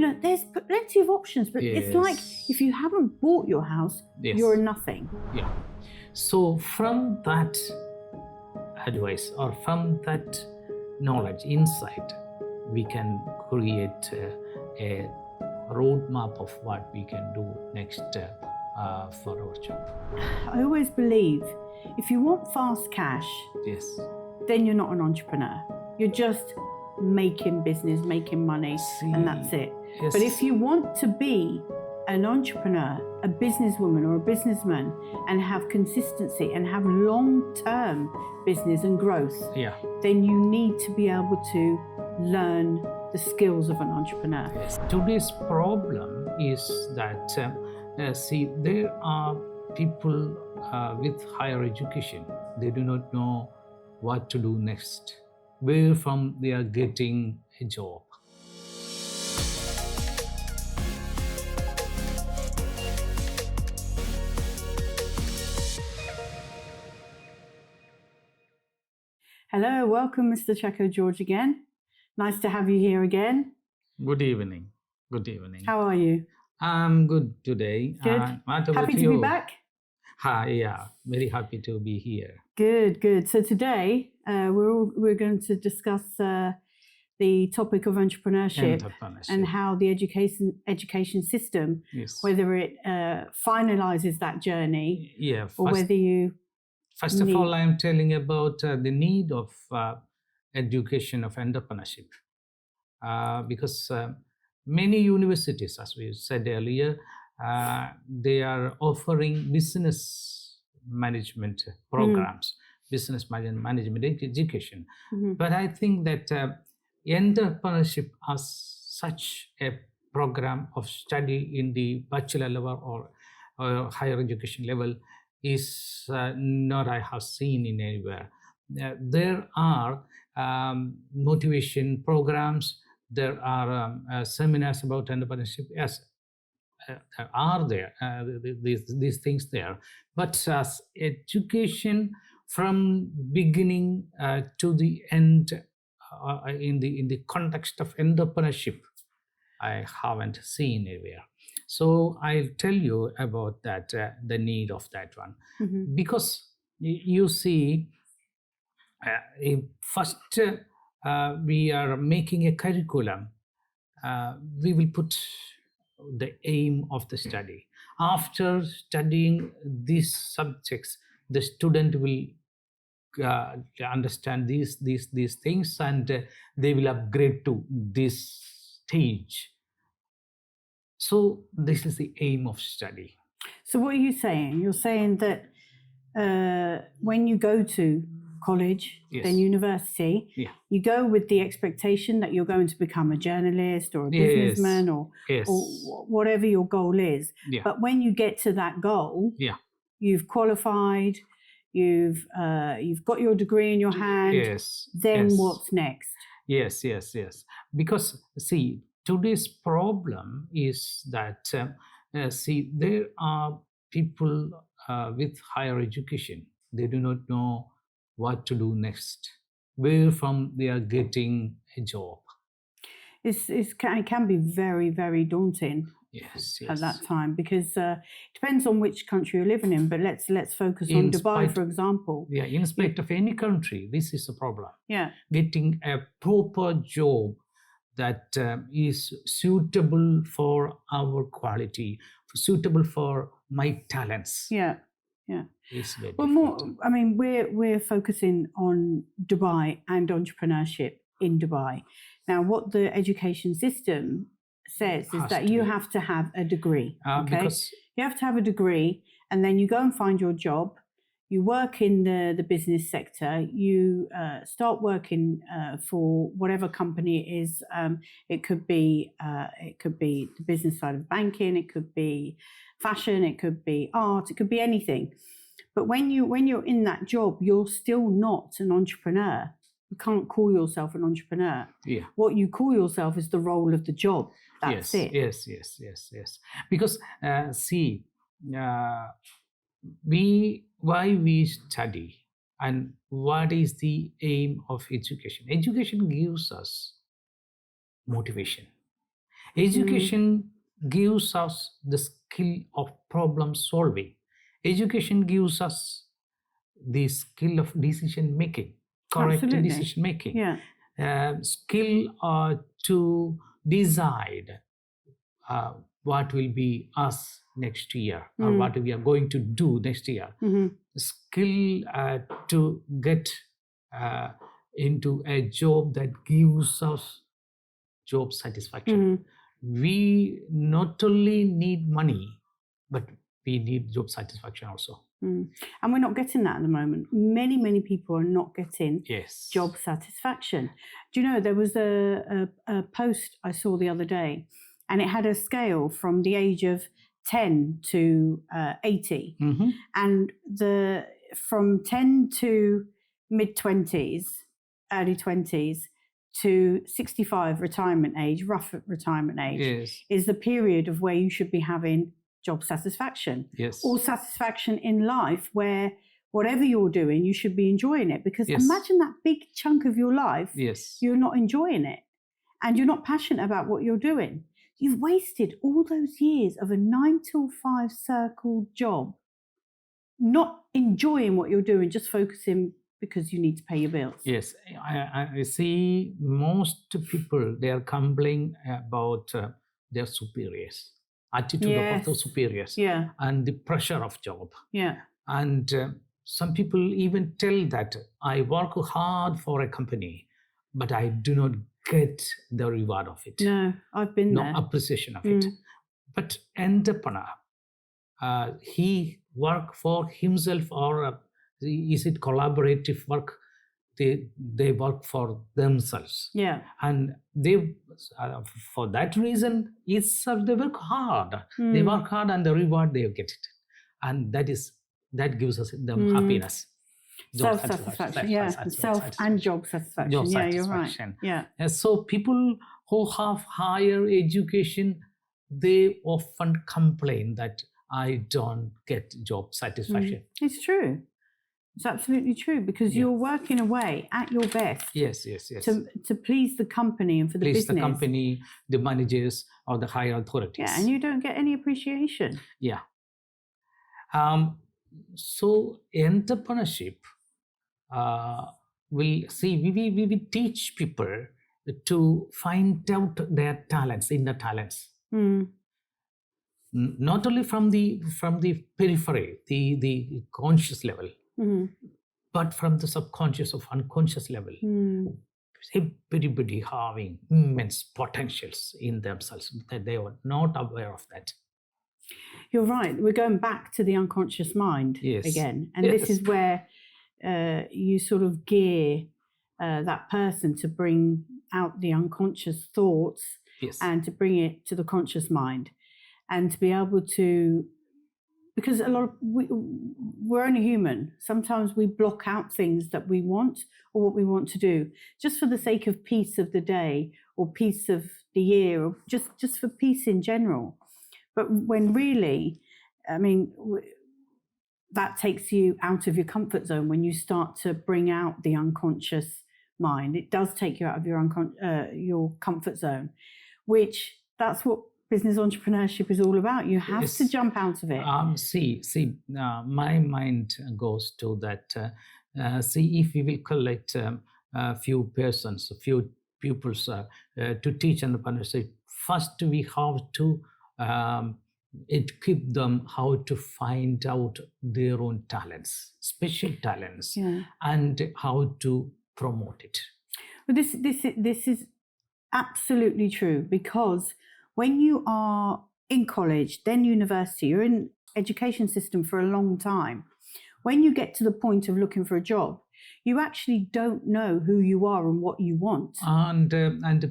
there's plenty of options, but it's like if you haven't bought your house, you're nothing. Yeah. So from that advice or from that knowledge, insight, we can create a roadmap of what we can do next for our job. I always believe if you want fast cash, then you're not an entrepreneur. You're just making business, making money, and that's it. But if you want to be an entrepreneur, a businesswoman or a businessman, and have consistency and have long-term business and growth, then you need to be able to learn the skills of an entrepreneur. Today's problem is that, there are people with higher education. They do not know what to do next, where from they are getting a job. Hello, welcome Mr. Chacko George again. Nice to have you here again. Good evening. Good evening. How are you? I'm good today. Good. Happy to be back? Yeah, very happy to be here. Good. So today we're going to discuss the topic of entrepreneurship and how the education system, whether it finalizes that journey, or whether you. First of all, I'm telling about the need of education of entrepreneurship, because many universities, as we said earlier, they are offering business management programs, business management education. But I think that entrepreneurship as such a program of study in the bachelor level or higher education level is not I have seen in anywhere. There are motivation programs, there are seminars about entrepreneurship, are there, these things there. But as education from beginning to the end in the context of entrepreneurship, I haven't seen anywhere. So I'll tell you about that, the need of that one. Because you see, first we are making a curriculum. We will put the aim of the study. After studying these subjects, the student will understand these things, and they will upgrade to this stage. So this is the aim of study. So what are you saying? You're saying that when you go to college, then university, you go with the expectation that you're going to become a journalist or a businessman or whatever your goal is. But when you get to that goal, you've qualified, you've got your degree in your hand, then what's next? Yes. Because see, today's problem is that, there are people with higher education. They do not know what to do next, where from they are getting a job. It can be very, very daunting at that time, because it depends on which country you're living in. But let's focus on Dubai, for example. In spite of any country, this is a problem. Getting a proper job that is suitable for our quality, suitable for my talents. It's very difficult. We're focusing on Dubai and entrepreneurship in Dubai. Now, what the education system says is that you have to have a degree. Because you have to have a degree, and then you go and find your job. You work in the business sector. You start working for whatever company it is. It could be the business side of banking. It could be fashion. It could be art. It could be anything. But when you're in that job, you're still not an entrepreneur. You can't call yourself an entrepreneur. What you call yourself is the role of the job. That's it. Yes. Because why we study and what is the aim of education? Education gives us motivation. Education gives us the skill of problem solving. Education gives us the skill of decision making, correct Absolutely. decision making. Yeah. Skill to decide what will be us next year or what we are going to do next year. Skill to get into a job that gives us job satisfaction. We not only need money, but we need job satisfaction also. And we're not getting that at the moment. Many people are not getting job satisfaction. Do you know, there was a post I saw the other day, and it had a scale from the age of 10 to 80. And from 10 to mid-20s, early 20s, to 65 retirement age, rough retirement age, is the period of where you should be having job satisfaction or satisfaction in life, where whatever you're doing, you should be enjoying it. Because imagine that big chunk of your life, you're not enjoying it and you're not passionate about what you're doing. You've wasted all those years of a 9 to 5 circle job, not enjoying what you're doing, just focusing because you need to pay your bills. Yes, I see most people, they are complaining about their superiors, attitude of the superiors, and the pressure of job. And some people even tell that I work hard for a company, but I do not get the reward of it. No, I've been there. No appreciation of it. But entrepreneur, he work for himself, or is it collaborative work? They work for themselves. And they for that reason, they work hard. They work hard, and the reward they get it, and that gives us them happiness. Self-satisfaction, self and job satisfaction. You're right. And so people who have higher education, they often complain that I don't get job satisfaction. It's true. It's absolutely true, because you're working away at your best. Yes. To please the company and for the business. Please the company, the managers, or the higher authorities. And you don't get any appreciation. So entrepreneurship we teach people to find out their talents, inner talents. Not only from the periphery, the conscious level, but from the subconscious of unconscious level. Everybody having immense potentials in themselves that they were not aware of that. You're right. We're going back to the unconscious mind again. And this is where you sort of gear that person to bring out the unconscious thoughts and to bring it to the conscious mind, and to be able to, because we're only human. Sometimes we block out things that we want or what we want to do, just for the sake of peace of the day or peace of the year, or just for peace in general. But when really, I mean, that takes you out of your comfort zone when you start to bring out the unconscious mind. It does take you out of your comfort zone, which that's what business entrepreneurship is all about. You have to jump out of it. My mind goes to that. If we will collect a few persons, a few pupils to teach entrepreneurship, first we have to equip them how to find out their own talents, special talents, and how to promote it. But this is absolutely true, because when you are in college, then university, you're in education system for a long time. When you get to the point of looking for a job, you actually don't know who you are and what you want. And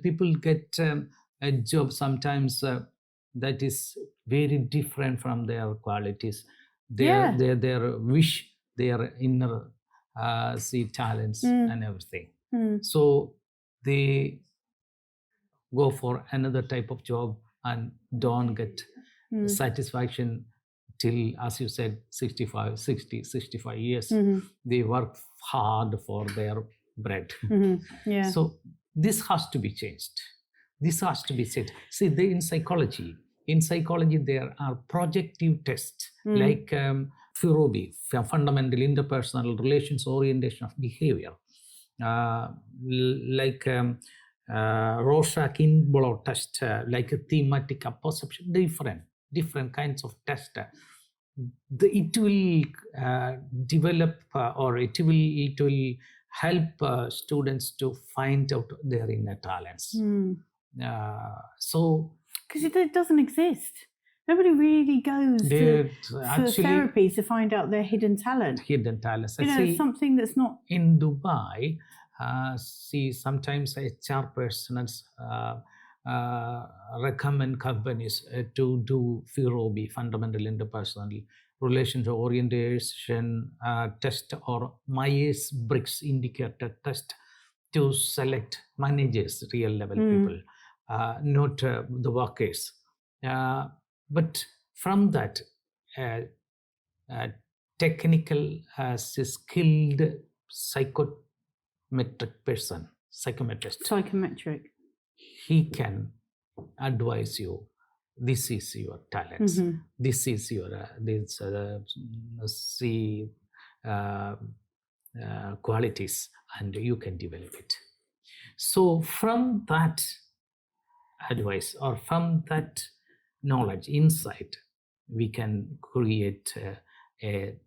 people get a job sometimes that is very different from their qualities, their wish, their inner talents and everything. So they go for another type of job and don't get satisfaction till, as you said, 65 years. They work hard for their bread. So this has to be changed. This has to be said. See, in psychology, there are projective tests like FIROB, fundamental interpersonal relations orientation of behavior, like Rorschach-Inblow test, like a thematic perception, different kinds of test. It will develop or it will help students to find out their inner talents. So because it doesn't exist. Nobody really goes for therapy to find out their hidden talent. Hidden talents. Something that's not in Dubai. See, sometimes HR persons recommend companies to do FIROB, fundamental interpersonal relations orientation test, or Myers-Briggs indicator test to select managers, real level people, not the workers. But from that, technical, skilled psychometric, he can advise you, this is your talents, this is your qualities, and you can develop it. So from that advice or from that knowledge, insight, we can create a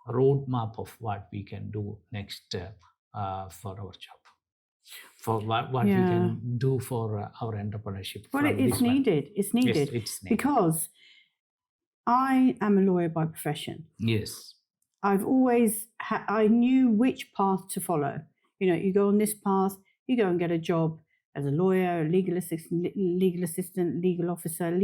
roadmap of what we can do next for our job, for what we can do for our entrepreneurship. Well, it's needed. It's needed. Yes, it's needed. Because I am a lawyer by profession. Yes. I've always I knew which path to follow. You go on this path, you go and get a job as a lawyer, a legal assistant, legal officer,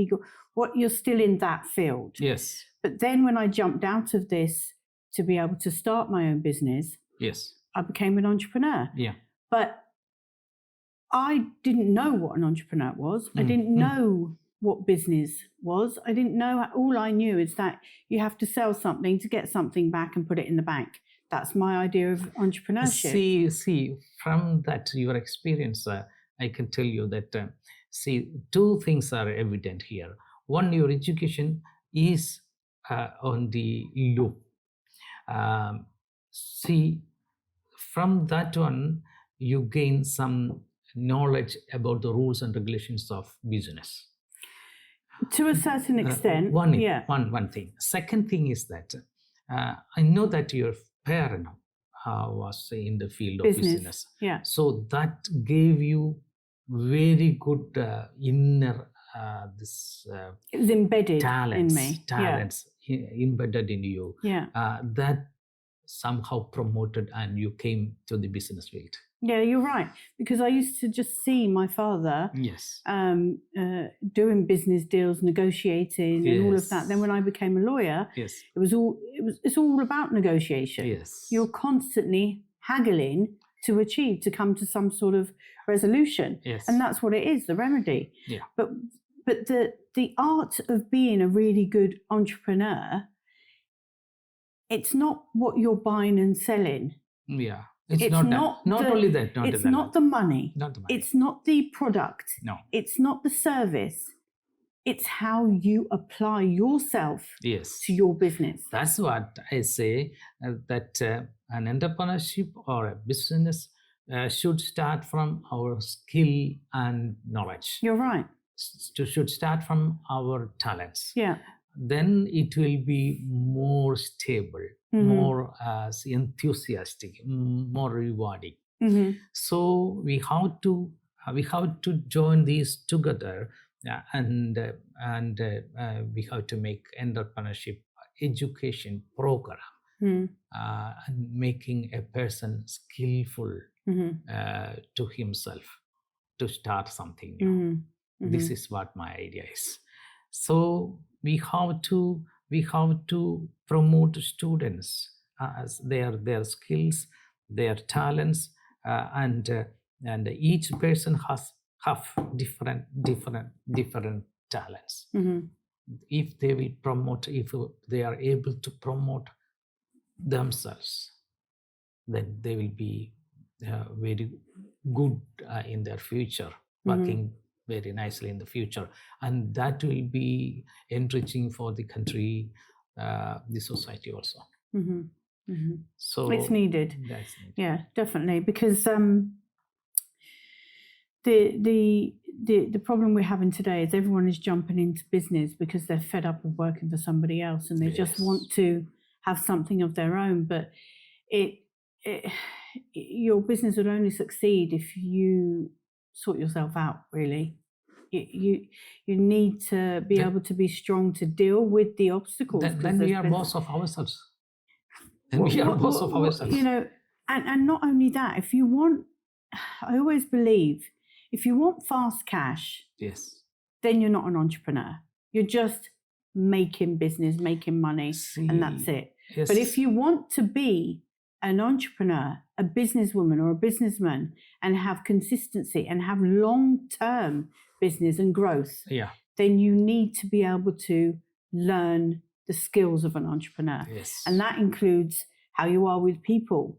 you're still in that field. Yes. But then when I jumped out of this to be able to start my own business, yes, I became an entrepreneur. Yeah. But I didn't know what an entrepreneur was. I didn't know what business was. I didn't know. All I knew is that you have to sell something to get something back and put it in the bank. That's my idea of entrepreneurship. See, from that, your experience, I can tell you that, two things are evident here. One, your education is on the loop. From that one, you gain some knowledge about the rules and regulations of business. To a certain extent, one thing. Second thing is that I know that your parent was in the field of business. Yeah. So that gave you very good inner it was embedded talents, in me. Embedded in you. Yeah. That somehow promoted and you came to the business field. Yeah, you're right. Because I used to just see my father yes, doing business deals, negotiating, and all of that. Then when I became a lawyer, yes, it's all about negotiation. Yes. You're constantly haggling to come to some sort of resolution. Yes. And that's what it is, the remedy. Yeah. But the art of being a really good entrepreneur, it's not what you're buying and selling. Yeah. It's not only that. It's not the money. Not the money. It's not the product. No. It's not the service. It's how you apply yourself to your business. That's what I say, that an entrepreneurship or a business should start from our skill and knowledge. You're right. Should start from our talents. Yeah. Then it will be more stable, more enthusiastic, more rewarding. So we have to join these together, and we have to make entrepreneurship education program, and making a person skillful to himself to start something new. This is what my idea is. So we have to promote students as their skills, their talents, and each person have different talents. If they are able to promote themselves, then they will be very good in their future, working very nicely in the future, and that will be enriching for the country, the society also. So it's needed. That's needed. Yeah, definitely, because the problem we're having today is everyone is jumping into business because they're fed up of working for somebody else, and they just want to have something of their own. But your business will only succeed if you sort yourself out, really. You need to be able to be strong to deal with the obstacles. Then we are boss of ourselves. We are boss of ourselves. And not only that, if you want, I always believe, if you want fast cash, then you're not an entrepreneur. You're just making business, making money, and that's it. But if you want to be an entrepreneur, a businesswoman or a businessman, and have consistency and have long-term business and growth, then you need to be able to learn the skills of an entrepreneur. And that includes how you are with people,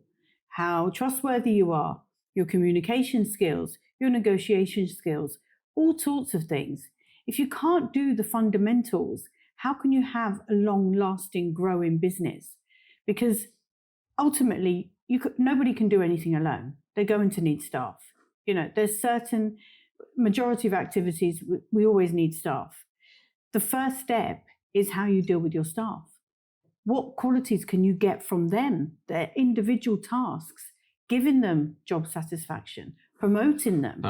how trustworthy you are, your communication skills, your negotiation skills, all sorts of things. If you can't do the fundamentals, how can you have a long-lasting, growing business? Because ultimately, nobody can do anything alone. They're going to need staff. There's certain majority of activities, we always need staff. The first step is how you deal with your staff. What qualities can you get from them, their individual tasks, giving them job satisfaction, promoting them,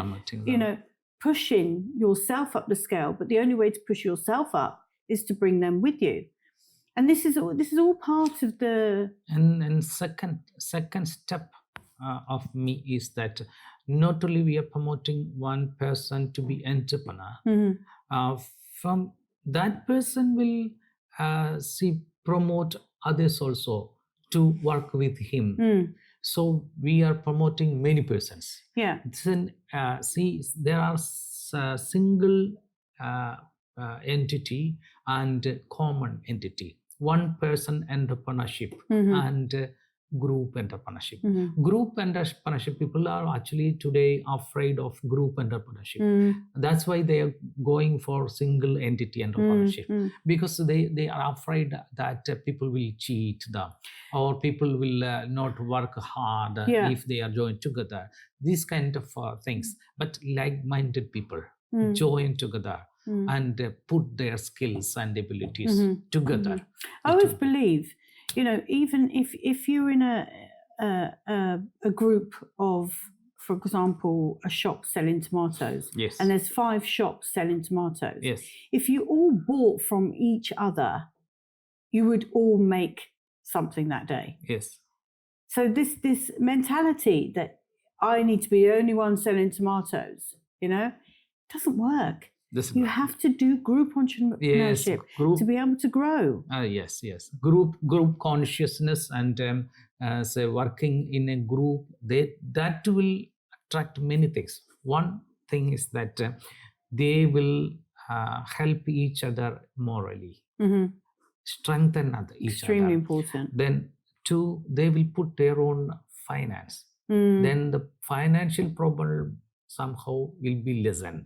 pushing yourself up the scale. But the only way to push yourself up is to bring them with you. And this is all part of the... And second step of me is that not only we are promoting one person to be entrepreneur, from that person will promote others also to work with him. So we are promoting many persons. Then there are single entity and common entity. One person entrepreneurship and group entrepreneurship. Group entrepreneurship, people are actually today afraid of group entrepreneurship. That's why they are going for single entity entrepreneurship, because they are afraid that people will cheat them, or people will not work hard if they are joined together. These kind of things. But like-minded people join together and put their skills and abilities together. I always believe, even if you're in a group of, for example, a shop selling tomatoes, and there's 5 shops selling tomatoes, if you all bought from each other, you would all make something that day. So this mentality that I need to be the only one selling tomatoes, doesn't work. You have to do group entrepreneurship to be able to grow. Group consciousness and working in a group, that will attract many things. One thing is that they will help each other morally, strengthen each other. Extremely important. Then 2, they will put their own finance. Then the financial problem somehow will be lessened.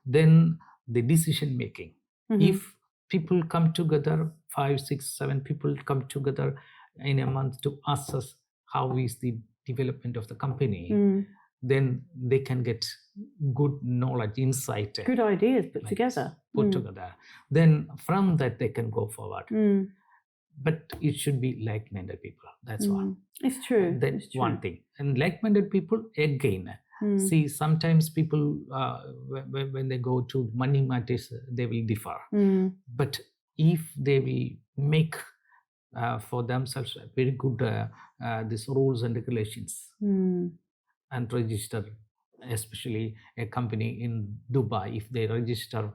Then the decision making. If people come together, 5, 6, 7 people come together in a month to assess how is the development of the company, then they can get good knowledge, insight. Good ideas put together. Then from that they can go forward. But it should be like-minded people. That's one. It's true. That's one thing. And like-minded people, again, see, sometimes people, when they go to money matters, they will differ. But if they will make for themselves very good these rules and regulations and register, especially a company in Dubai, if they register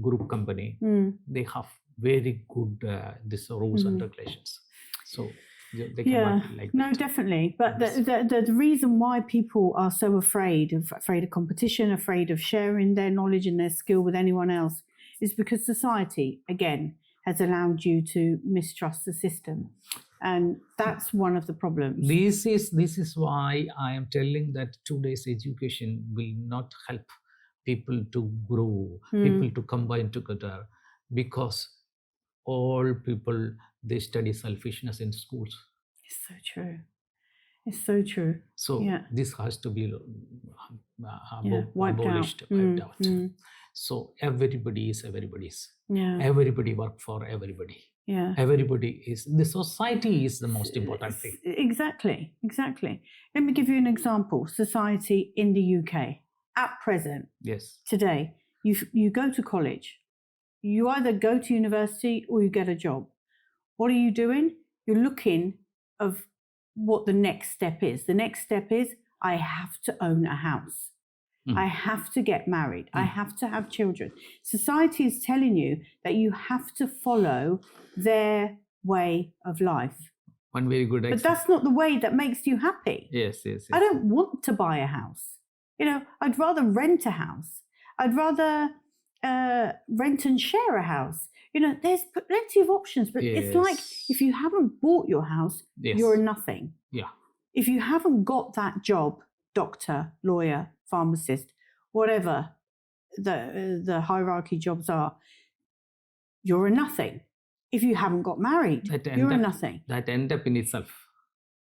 group company, they have very good these rules and regulations. So they can work like that. Definitely. But the reason why people are so afraid of competition, afraid of sharing their knowledge and their skill with anyone else, is because society, again, has allowed you to mistrust the system. And that's one of the problems. This is why I am telling that today's education will not help people to grow, people to combine together, because all people, they study selfishness in schools. It's so true. It's so true. So this has to be wiped abolished, out. wiped out. So everybody is everybody's. Yeah. Everybody work for everybody. Yeah. Everybody is, the society is the most important thing. Exactly. Let me give you an example. Society in the UK at present. Yes. Today, you go to college. You either go to university or you get a job. What are you doing? You're looking of what the next step is. The next step is, I have to own a house. I have to get married. I have to have children. Society is telling you that you have to follow their way of life. One very good example. But that's not the way that makes you happy. Yes. I don't want to buy a house. I'd rather rent a house. I'd rather rent and share a house. There's plenty of options, but it's like if you haven't bought your house, you're nothing. Yeah. If you haven't got that job, doctor, lawyer, pharmacist, whatever the hierarchy jobs are, you're a nothing. If you haven't got married, you're a nothing. That end up in itself.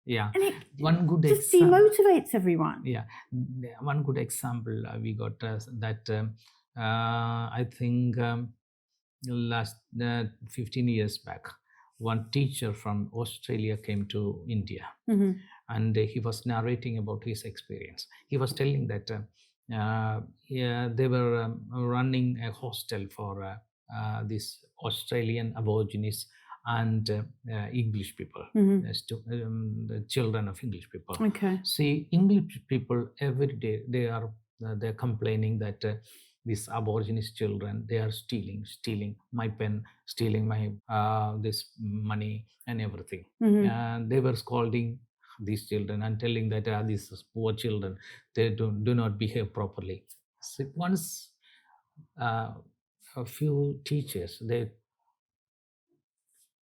Yeah. And it one good just demotivates everyone. Yeah. One good example we got I think last 15 years back, one teacher from Australia came to India, and he was narrating about his experience. He was telling that they were running a hostel for these Australian Aborigines and English people, the children of English people. Okay. See, English people every day they're complaining that these Aborigines children, they are stealing my pen, stealing my this money and everything. And they were scolding these children and telling that these poor children, they do not behave properly. So once a few teachers, they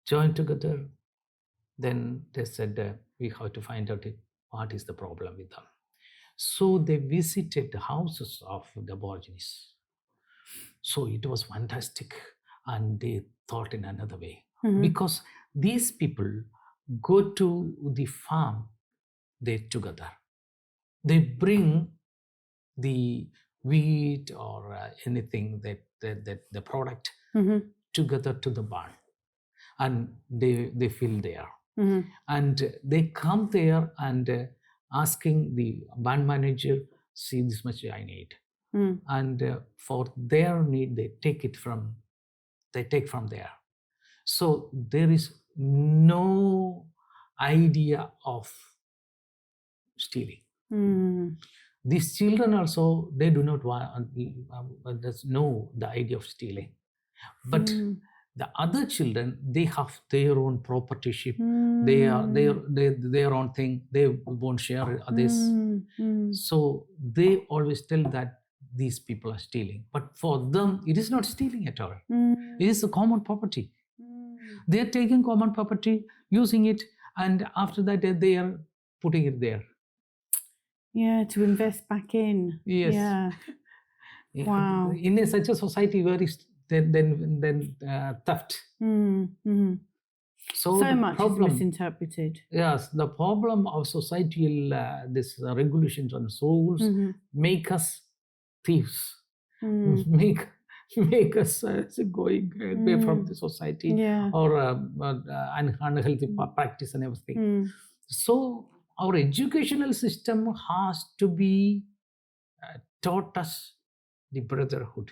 joined together, then they said we have to find out what is the problem with them. So they visited the houses of the Aborigines. So it was fantastic, and they thought in another way, because these people go to the farm, they together, they bring the wheat or anything that the product together to the barn, and they fill there, and they come there and asking the barn manager, see, this much I need, and for their need they take from there. So there is no idea of stealing. These children also, they do not know the idea of stealing, but the other children, they have their own proprietorship, their own thing, they won't share this. So they always tell that these people are stealing, but for them it is not stealing at all. It is a common property. They are taking common property, using it, and after that they are putting it there. Yeah, to invest back in. Yes. Yeah. Wow. In such a society where is then theft. So much is misinterpreted. Yes, the problem of societal this regulations on souls make us thieves, make us going away from the society, or unhealthy practice and everything. So our educational system has to be taught us the brotherhood,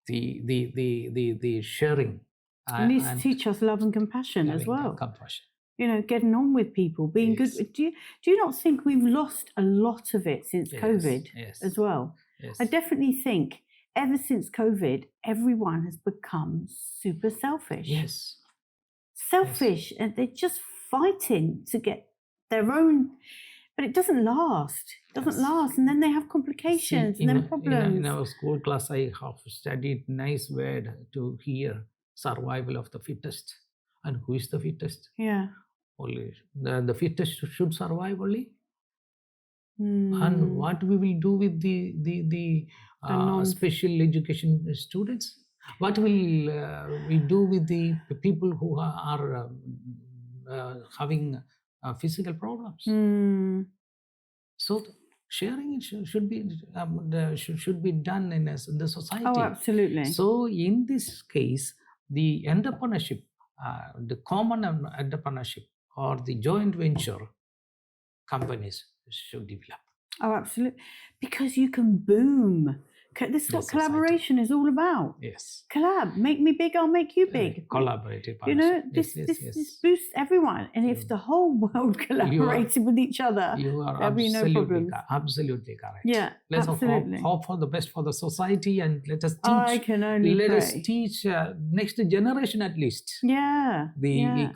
the sharing. It needs to teach us love and compassion as well. Compassion. Getting on with people, being good. Do you not think we've lost a lot of it since COVID as well? Yes. I definitely think ever since COVID, everyone has become super selfish. Yes. Selfish, and they're just fighting to get their own, but it doesn't last. It doesn't last, and then they have complications and then problems. In our school class, I have studied nice word to hear: survival of the fittest. And who is the fittest? Yeah. Only the fittest should survive only. And what we will do with the special education students? What will we do with the people who are having physical problems? So sharing should be should be done in the society. Oh, absolutely. So in this case, the entrepreneurship, the common entrepreneurship or the joint venture companies should develop. Oh, absolutely. Because you can boom. This is what collaboration is all about. Yes. Collab. Make me big, I'll make you big. Collaborative. You know, this boosts everyone. And if the whole world collaborated with each other, there'll be no problems. Absolutely correct. Yeah, let's absolutely. hope for the best for the society, and let us teach. I can only let pray. us teach next generation at least. Yeah. The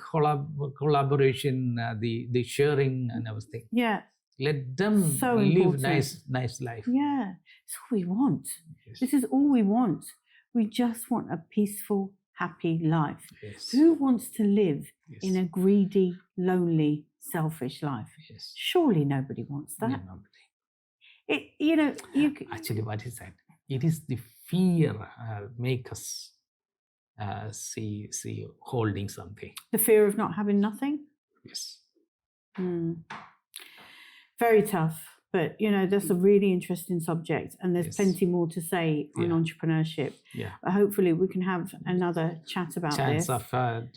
collaboration, the sharing and everything. Yeah. Let them live nice life. Yeah, it's all we want. Yes. This is all we want. We just want a peaceful, happy life. Yes. Who wants to live Yes. in a greedy, lonely, selfish life? Yes. Surely nobody wants that. Yeah, nobody. Actually, what is that? It is the fear make us see holding something. The fear of not having nothing? Yes. Very tough, but that's a really interesting subject, and there's plenty more to say on entrepreneurship. Yeah. But hopefully we can have another chat about this.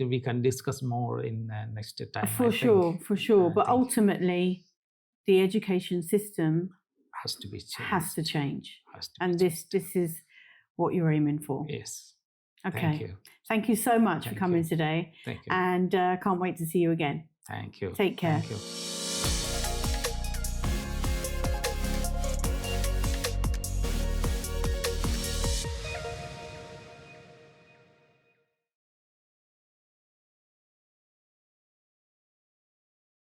We can discuss more in next time. For sure. But ultimately, the education system has to be changed. Has to change. And this is what you're aiming for. Yes. Okay. Thank you so much for coming today. Thank you. And can't wait to see you again. Thank you. Take care. Thank you.